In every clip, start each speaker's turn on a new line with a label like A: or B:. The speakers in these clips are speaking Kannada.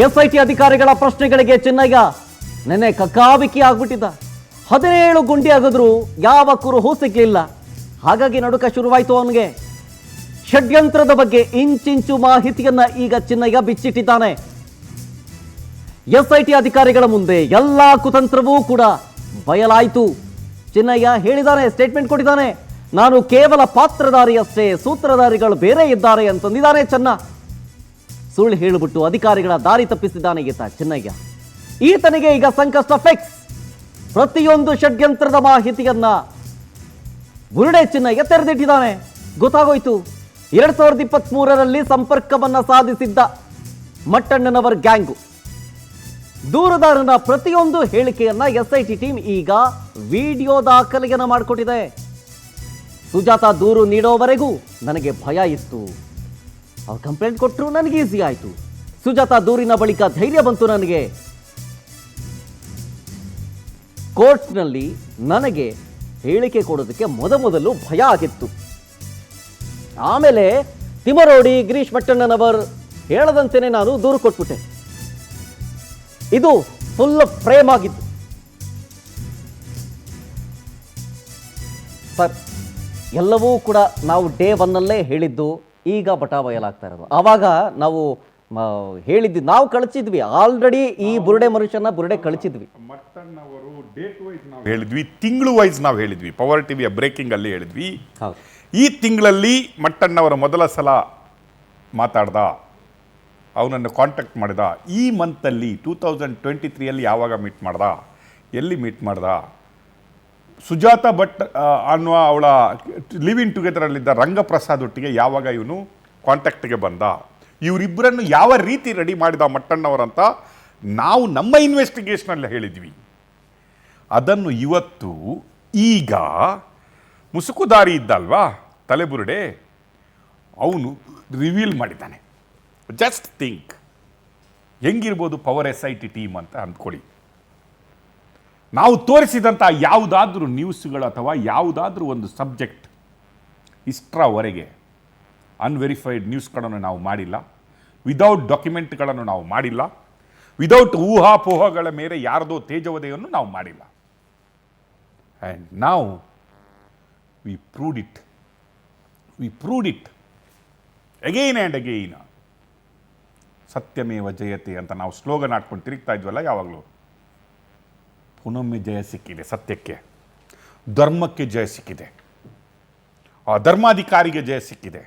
A: ಎಸ್ಐಟಿ ಅಧಿಕಾರಿಗಳ ಪ್ರಶ್ನೆಗಳಿಗೆ ಚಿನ್ನಯ್ಯ ನೆನ್ನೆ ಕಕ್ಕಾಬಿಕ್ಕಿ ಆಗ್ಬಿಟ್ಟಿದ್ದ. 17 ಗುಂಡಿ ಆಗಿದ್ರು ಯಾವ ಕುರುಹೂ ಸಿಗ್ಲಿಲ್ಲ. ಹಾಗಾಗಿ ನಡುಕ ಶುರುವಾಯಿತು ಅವನಿಗೆ. ಷಡ್ಯಂತ್ರದ ಬಗ್ಗೆ ಇಂಚಿಂಚು ಮಾಹಿತಿಯನ್ನ ಈಗ ಚಿನ್ನಯ್ಯ ಬಿಚ್ಚಿಟ್ಟಿದ್ದಾನೆ. ಎಸ್ಐಟಿ ಅಧಿಕಾರಿಗಳ ಮುಂದೆ ಎಲ್ಲಾ ಕುತಂತ್ರವೂ ಕೂಡ ಬಯಲಾಯಿತು. ಚಿನ್ನಯ್ಯ ಹೇಳಿದಾನೆ, ಸ್ಟೇಟ್ಮೆಂಟ್ ಕೊಟ್ಟಿದ್ದಾನೆ. ನಾನು ಕೇವಲ ಪಾತ್ರಧಾರಿಯಷ್ಟೇ, ಸೂತ್ರಧಾರಿಗಳು ಬೇರೆ ಇದ್ದಾರೆ ಅಂತಂದಿದ್ದಾನೆ ಚೆನ್ನ. ಸುಳ್ಳು ಹೇಳಿಬಿಟ್ಟು ಅಧಿಕಾರಿಗಳ ದಾರಿ ತಪ್ಪಿಸಿದ್ದಾನೆ ಈತ ಚಿನ್ನಯ್ಯ. ಈತನಿಗೆ ಈಗ ಸಂಕಷ್ಟ ಫಿಕ್ಸ್. ಪ್ರತಿಯೊಂದು ಷಡ್ಯಂತ್ರದ ಮಾಹಿತಿಯನ್ನ ಬುರುಡೆ ಚಿನ್ನಯ್ಯ ತೆರೆದಿಟ್ಟಿದ್ದಾನೆ. ಗೊತ್ತಾಗೋಯ್ತು 2023ರಲ್ಲಿ ಸಂಪರ್ಕವನ್ನ ಸಾಧಿಸಿದ್ದ ಮಟ್ಟಣ್ಣನವರ ಗ್ಯಾಂಗು. ದೂರುದಾರನ ಪ್ರತಿಯೊಂದು ಹೇಳಿಕೆಯನ್ನ ಎಸ್ಐಟಿ ಟೀಮ್ ಈಗ ವಿಡಿಯೋ ದಾಖಲೆಯನ್ನ ಮಾಡಿಕೊಟ್ಟಿದೆ. ಸುಜಾತ ದೂರು ನೀಡೋವರೆಗೂ ನನಗೆ ಭಯ ಇತ್ತು. ಅವ್ರು ಕಂಪ್ಲೇಂಟ್ ಕೊಟ್ಟರು, ನನಗೆ ಈಸಿ ಆಯಿತು. ಸುಜಾತ ದೂರಿನ ಬಳಿಕ ಧೈರ್ಯ ಬಂತು ನನಗೆ. ಕೋರ್ಟ್ನಲ್ಲಿ ನನಗೆ ಹೇಳಿಕೆ ಕೊಡೋದಕ್ಕೆ ಮೊದಲು ಭಯ ಆಗಿತ್ತು. ಆಮೇಲೆ ತಿಮರೋಡಿ ಗಿರೀಶ್ ಮಟ್ಟಣ್ಣನವರ್ ಹೇಳದಂತೆಯೇ ನಾನು ದೂರು ಕೊಟ್ಬಿಟ್ಟೆ. ಇದು ಫುಲ್ ಫ್ರೇಮ್ ಆಗಿತ್ತು ಸರ್. ಎಲ್ಲವೂ ಕೂಡ ನಾವು ಡೇ 1ನಲ್ಲೇ ಹೇಳಿದ್ದು, ಈಗ ಬಯಲಾಗ್ತಾ ಇರೋದು. ಆವಾಗ ನಾವು ಹೇಳಿದ್ವಿ, ನಾವು ಕಳಿಸಿದ್ವಿ ಆಲ್ರೆಡಿ. ಈ ಬುರುಡೆ ಮನುಷ್ಯನ ಬುರುಡೆ ಕಳಿಸಿದ್ವಿ.
B: ಮಟ್ಟಣ್ಣವರು ಡೇಟ್ ವೈಸ್ ನಾವು ಹೇಳಿದ್ವಿ, ತಿಂಗಳು ವೈಸ್ ನಾವು ಹೇಳಿದ್ವಿ. ಪವರ್ ಟಿವಿಯ ಬ್ರೇಕಿಂಗ್ ಅಲ್ಲಿ ಹೇಳಿದ್ವಿ. ಈ ತಿಂಗಳಲ್ಲಿ ಮಟ್ಟಣ್ಣವರ ಮೊದಲ ಸಲ ಮಾತಾಡ್ದ, ಅವನನ್ನು ಕಾಂಟ್ಯಾಕ್ಟ್ ಮಾಡಿದ. ಈ ಮಂತಲ್ಲಿ 2023 ಯಾವಾಗ ಮೀಟ್ ಮಾಡ್ದ, ಎಲ್ಲಿ ಮೀಟ್ ಮಾಡ್ದ, ಸುಜಾತ ಭಟ್ ಅನ್ನುವ ಅವಳ ಲಿವ್ ಇನ್ ಟುಗೆದರಲ್ಲಿದ್ದ ರಂಗಪ್ರಸಾದ್ ಒಟ್ಟಿಗೆ ಯಾವಾಗ ಇವನು ಕಾಂಟ್ಯಾಕ್ಟ್ಗೆ ಬಂದ, ಇವರಿಬ್ಬರನ್ನು ಯಾವ ರೀತಿ ರೆಡಿ ಮಾಡಿದ ಮಟ್ಟಣ್ಣವರಂತ ನಾವು ನಮ್ಮ ಇನ್ವೆಸ್ಟಿಗೇಷನಲ್ಲಿ ಹೇಳಿದ್ವಿ. ಅದನ್ನು ಇವತ್ತು ಈಗ ಮುಸುಕುದಾರಿ ಇದ್ದಲ್ವಾ ತಲೆಬುರುಡೆ, ಅವನು ರಿವೀಲ್ ಮಾಡಿದ್ದಾನೆ. ಜಸ್ಟ್ ಥಿಂಕ್, ಹೆಂಗಿರ್ಬೋದು ಪವರ್ SIT ಟೀಮ್ ಅಂತ ಅಂದ್ಕೊಳ್ಳಿ. ನಾವು ತೋರಿಸಿದಂಥ ಯಾವುದಾದ್ರೂ ನ್ಯೂಸ್ಗಳು ಅಥವಾ ಯಾವುದಾದ್ರೂ ಒಂದು ಸಬ್ಜೆಕ್ಟ್ ಇಷ್ಟರವರೆಗೆ ಅನ್ವೆರಿಫೈಡ್ ನ್ಯೂಸ್ಗಳನ್ನು ನಾವು ಮಾಡಿಲ್ಲ, ವಿದೌಟ್ ಡಾಕ್ಯುಮೆಂಟ್ಗಳನ್ನು ನಾವು ಮಾಡಿಲ್ಲ, ವಿದೌಟ್ ಊಹಾಪೋಹಗಳ ಮೇಲೆ ಯಾರದೋ ತೇಜವಧೆಯನ್ನು ನಾವು ಮಾಡಿಲ್ಲ. ಆ್ಯಂಡ್ ನಾವು we proved it again and again. ಸತ್ಯಮೇವ ಜಯತೆ ಅಂತ ನಾವು ಸ್ಲೋಗನ್ ಹಾಡ್ಕೊಂಡು ತಿರುಗ್ತಾ ಇದ್ವಲ್ಲ ಯಾವಾಗಲೂ. ಪುನೊಮ್ಮೆ ಜಯ ಸಿಕ್ಕಿದೆ ಸತ್ಯಕ್ಕೆ, ಧರ್ಮಕ್ಕೆ ಜಯ ಸಿಕ್ಕಿದೆ, ಆ ಧರ್ಮಾಧಿಕಾರಿಗೆ ಜಯ ಸಿಕ್ಕಿದೆ.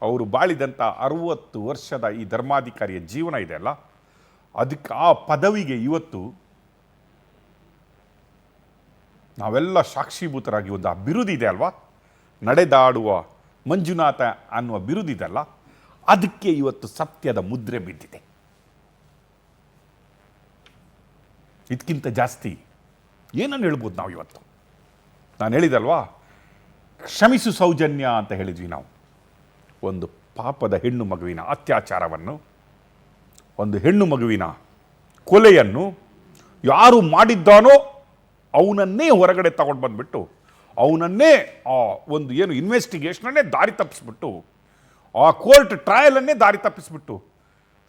B: ಅವರು ಬಾಳಿದಂಥ 60 ವರ್ಷದ ಈ ಧರ್ಮಾಧಿಕಾರಿಯ ಜೀವನ ಇದೆ ಅಲ್ಲ, ಅದಕ್ಕೆ ಆ ಪದವಿಗೆ ಇವತ್ತು ನಾವೆಲ್ಲ ಸಾಕ್ಷೀಭೂತರಾಗಿ ಒಂದು ಆ ಬಿರುದಿದೆ ಅಲ್ವಾ, ನಡೆದಾಡುವ ಮಂಜುನಾಥ ಅನ್ನುವ ಬಿರುದಿದೆಲ್ಲ, ಅದಕ್ಕೆ ಇವತ್ತು ಸತ್ಯದ ಮುದ್ರೆ ಬಿದ್ದಿದೆ. ಇದಕ್ಕಿಂತ ಜಾಸ್ತಿ ಏನನ್ನು ಹೇಳ್ಬೋದು ನಾವು ಇವತ್ತು? ನಾನು ಹೇಳಿದಲ್ವಾ, ಕ್ಷಮಿಸು ಸೌಜನ್ಯ ಅಂತ ಹೇಳಿದ್ವಿ ನಾವು. ಒಂದು ಪಾಪದ ಹೆಣ್ಣು ಮಗುವಿನ ಅತ್ಯಾಚಾರವನ್ನು, ಒಂದು ಹೆಣ್ಣು ಮಗುವಿನ ಕೊಲೆಯನ್ನು ಯಾರು ಮಾಡಿದ್ದಾನೋ ಅವನನ್ನೇ ಹೊರಗಡೆ ತಗೊಂಡು ಬಂದುಬಿಟ್ಟು, ಅವನನ್ನೇ ಆ ಒಂದು ಏನು ಇನ್ವೆಸ್ಟಿಗೇಷನನ್ನೇ ದಾರಿ ತಪ್ಪಿಸ್ಬಿಟ್ಟು, ಆ ಕೋರ್ಟ್ ಟ್ರಯಲನ್ನೇ ದಾರಿ ತಪ್ಪಿಸ್ಬಿಟ್ಟು,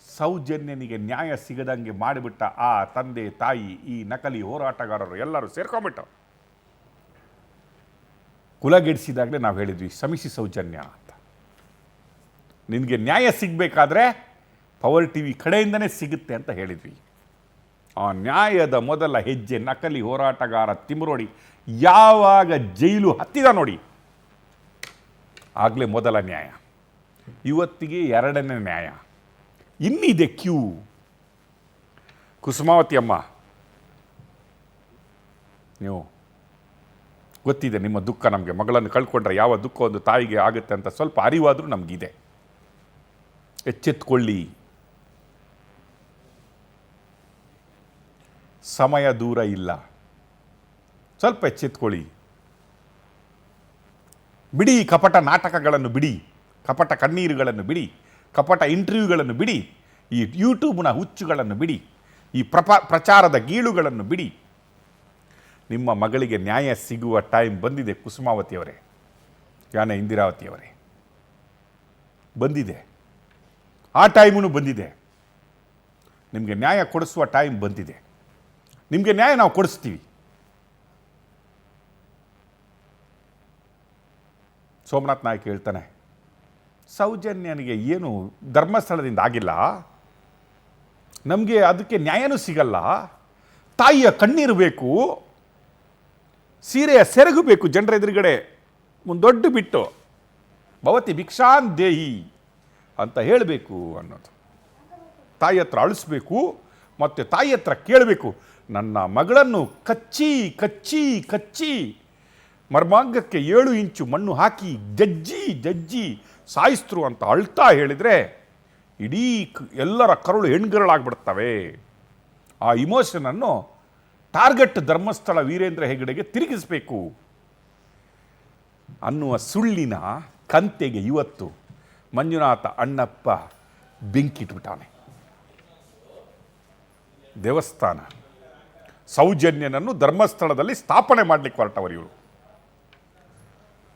B: ಸೌಜನ್ಯನಿಗೆ ನ್ಯಾಯ ಸಿಗದಂಗೆ ಮಾಡಿಬಿಟ್ಟ ಆ ತಂದೆ ತಾಯಿ, ಈ ನಕಲಿ ಹೋರಾಟಗಾರರು ಎಲ್ಲರೂ ಸೇರ್ಕೊಂಡ್ಬಿಟ್ಟು ಕುಲಗೆಡಿಸಿದಾಗಲೇ ನಾವು ಹೇಳಿದ್ವಿ, ಶ್ರಮಿಸಿ ಸೌಜನ್ಯ ಅಂತ. ನಿನಗೆ ನ್ಯಾಯ ಸಿಗಬೇಕಾದ್ರೆ ಪವರ್ ಟಿವಿ ಕಡೆಯಿಂದನೇ ಸಿಗುತ್ತೆ ಅಂತ ಹೇಳಿದ್ವಿ. ಆ ನ್ಯಾಯದ ಮೊದಲ ಹೆಜ್ಜೆ ನಕಲಿ ಹೋರಾಟಗಾರ ತಿಮರೋಡಿ ಯಾವಾಗ ಜೈಲು ಹತ್ತಿದ ನೋಡಿ, ಆಗಲೇ ಮೊದಲ ನ್ಯಾಯ. ಇವತ್ತಿಗೆ 2ನೇ ನ್ಯಾಯ ಇನ್ನಿದೆ ಕ್ಯೂ. ಕುಸುಮಾವತಿ ಅಮ್ಮ, ನೀವು ಗೊತ್ತಿದೆ ನಿಮ್ಮ ದುಃಖ. ನಮಗೆ ಮಗಳನ್ನು ಕಳ್ಕೊಂಡ್ರೆ ಯಾವ ದುಃಖ ಒಂದು ತಾಯಿಗೆ ಆಗುತ್ತೆ ಅಂತ ಸ್ವಲ್ಪ ಅರಿವಾದರೂ ನಮಗಿದೆ. ಎಚ್ಚೆತ್ಕೊಳ್ಳಿ, ಸಮಯ ದೂರ ಇಲ್ಲ, ಸ್ವಲ್ಪ ಎಚ್ಚೆತ್ಕೊಳ್ಳಿ. ಬಿಡಿ ಕಪಟ ನಾಟಕಗಳನ್ನು ಬಿಡಿ, ಕಪಟ ಕಣ್ಣೀರುಗಳನ್ನು ಬಿಡಿ, ಕಪಟ ಇಂಟರ್ವ್ಯೂಗಳನ್ನು ಬಿಡಿ, ಈ ಯೂಟ್ಯೂಬ್ನ ಹುಚ್ಚುಗಳನ್ನು ಬಿಡಿ, ಈ ಪ್ರಚಾರದ ಗೀಳುಗಳನ್ನು ಬಿಡಿ. ನಿಮ್ಮ ಮಗಳಿಗೆ ನ್ಯಾಯ ಸಿಗುವ ಟೈಮ್ ಬಂದಿದೆ ಕುಸುಮಾವತಿಯವರೇ, ಯಾನೆ ಇಂದಿರಾವತಿಯವರೇ, ಬಂದಿದೆ. ಆ ಟೈಮೂ ಬಂದಿದೆ. ನಿಮಗೆ ನ್ಯಾಯ ಕೊಡಿಸುವ ಟೈಮ್ ಬಂದಿದೆ. ನಿಮಗೆ ನ್ಯಾಯ ನಾವು ಕೊಡಿಸ್ತೀವಿ. ಸೋಮನಾಥ್ ನಾಯ್ಕ ಹೇಳ್ತಾನೆ, ಸೌಜನ್ಯನಿಗೆ ಏನು ಧರ್ಮಸ್ಥಳದಿಂದ ಆಗಿಲ್ಲ, ನಮಗೆ ಅದಕ್ಕೆ ನ್ಯಾಯನೂ ಸಿಗಲ್ಲ, ತಾಯಿಯ ಕಣ್ಣೀರು ಬೇಕು, ಸೀರೆಯ ಸೆರಗು ಬೇಕು ಜನರ ಎದುರುಗಡೆ ಒಂದು ದೊಡ್ಡ ಬಿಟ್ಟು ಭವತಿ ಭಿಕ್ಷಾನ್ ದೇಹಿ ಅಂತ ಹೇಳಬೇಕು ಅನ್ನೋದು. ತಾಯಿ ಹತ್ರ ಅಳಿಸ್ಬೇಕು ಮತ್ತು ತಾಯಿ ಹತ್ರ ಕೇಳಬೇಕು, ನನ್ನ ಮಗಳನ್ನು ಕಚ್ಚಿ ಕಚ್ಚಿ ಕಚ್ಚಿ ಮರ್ಮಾಂಗಕ್ಕೆ 7 ಇಂಚು ಮಣ್ಣು ಹಾಕಿ ಜಜ್ಜಿ ಜಜ್ಜಿ ಸಾಯಿಸ್ತರು ಅಂತ ಅಳ್ತಾ ಹೇಳಿದರೆ ಇಡೀ ಎಲ್ಲರ ಕರುಳು ಹೆಣ್ಗರಳಾಗ್ಬಿಡ್ತವೆ. ಆ ಇಮೋಷನನ್ನು ಟಾರ್ಗೆಟ್ ಧರ್ಮಸ್ಥಳ ವೀರೇಂದ್ರ ಹೆಗಡೆಗೆ ತಿರುಗಿಸಬೇಕು ಅನ್ನುವ ಸುಳ್ಳಿನ ಕಂತೆಗೆ ಇವತ್ತು ಮಂಜುನಾಥ ಅಣ್ಣಪ್ಪ ಬೆಂಕಿಟ್ಬಿಟ್ಟಾನೆ. ದೇವಸ್ಥಾನ ಸೌಜನ್ಯನನ್ನು ಧರ್ಮಸ್ಥಳದಲ್ಲಿ ಸ್ಥಾಪನೆ ಮಾಡಲಿಕ್ಕೆ ಹೊರಟವರು ಇವರು.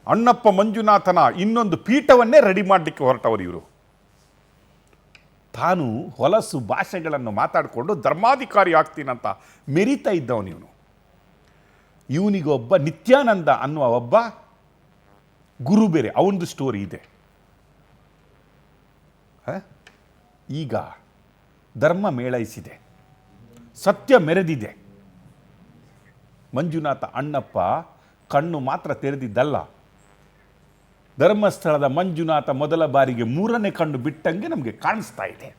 B: ಅಣ್ಣಪ್ಪ ಮಂಜುನಾಥನ ಇನ್ನೊಂದು ಪೀಠವನ್ನೇ ರೆಡಿ ಮಾಡಲಿಕ್ಕೆ ಹೊರಟವರು ಇವರು. ತಾನು ಹೊಲಸು ಭಾಷೆಗಳನ್ನು ಮಾತಾಡಿಕೊಂಡು ಧರ್ಮಾಧಿಕಾರಿ ಆಗ್ತೀನಂತ ಮೆರಿತಾ ಇದ್ದವನು ಇವನು. ಇವನಿಗೊಬ್ಬ ನಿತ್ಯಾನಂದ ಅನ್ನುವ ಒಬ್ಬ ಗುರು ಬೇರೆ, ಅವನದು ಸ್ಟೋರಿ ಇದೆ. ಈಗ ಧರ್ಮ ಮೇಳೈಸಿದೆ, ಸತ್ಯ ಮೆರೆದಿದೆ. ಮಂಜುನಾಥ ಅಣ್ಣಪ್ಪ ಕಣ್ಣು ಮಾತ್ರ ತೆರೆದಿದ್ದಲ್ಲ, ಧರ್ಮಸ್ಥಳದ ಮಂಜುನಾಥ ಮೊದಲ ಬಾರಿಗೆ 3ನೇ ಕಣ್ಣು ಬಿಟ್ಟಂಗೆ ನಮಗೆ ಕಾಣಿಸ್ತಾ ಇದೆ.